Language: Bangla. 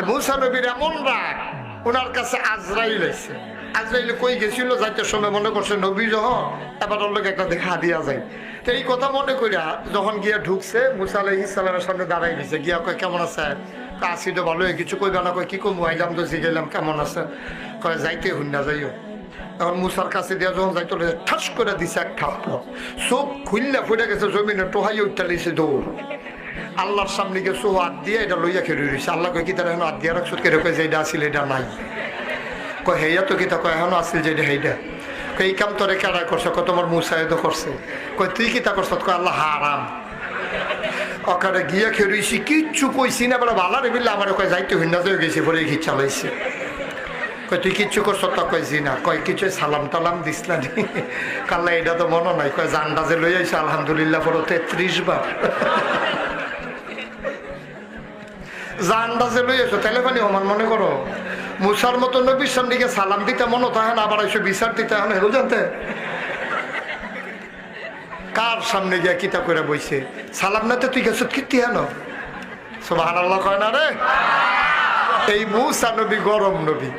মুসা নবীর এমন রাগ, ওনার কাছে আজরাইল এসে। আজরাইল কই গেছিল, যাইতে সময় মনে করছে নবী যখন, এবার ওর লোক একটা দেখা দিয়া যায়। তো এই কথা মনে করিয়া যখন গিয়া ঢুকছে, মুসা আলাইহিস সালামের সামনে দাঁড়াই দিছে। গিয়া কয় কেমন আছে? আসি তো ভালো, কিছু কইবা না? কয় কি কমু, আইলাম তো জিগাইলাম কেমন আছে। কয় যাইতে হুন না যাইও। তখন মুসার কাছে দিয়া যখন যাইতে ঠাস করে দিছে এক থাপ্পড়, চোখ খুললা ফুটে গেছে জমিনে, টোহাইয়া উঠতে লিছে দৌড়। আল্লাহর সামনে গিয়ে সো হাত দিয়ে এটা লইয়া খেয়ে রয়েছে। আল্লাহ কয় কি তারা এখন হাত দিয়ে রাখছো? কেড়ে কয় যে এটা আসিল এটা নাই। কয় হেয়া তো কিতা? কয় এখনো আসিল যে এটা সেইটা। কয় এই কাম তোরে কেডা করছে? কয় তোমার মুসাইদ করছে। কয় তুই কিতা করছ? কয় আল্লাহ হারাম। ওখানে গিয়া খেয়ে রয়েছি, কিচ্ছু কইছি না। বলে ভালো রে বিল্লা আমার কয় যাইতে হইনা যে গেছি, পরে ঘি চালাইছে। কয় তুই কিচ্ছু করছ? তা কয় জি না। কয় কিছু সালাম টালাম দিস না? কাল্লা এটা তো মনে নাই। কয় জানডা যে লই আইছে আলহামদুলিল্লাহ পড়ো 33 বার। জানডা যে লই আইছো তাহলে পানি সমান মনে করো। মুসার মতো নবীর সামনে গিয়ে সালাম দিতে মনে থাকে না, আবার এসে বিচার দিতে হয় না, হেলো জানতে কার সামনে গিয়া কিতা করে বইছে। সালাম নাতে তুই গেছ কীর্তি হেন, সুবহানাল্লাহ কয় না রে। এই মুসা নবী গরম নবী।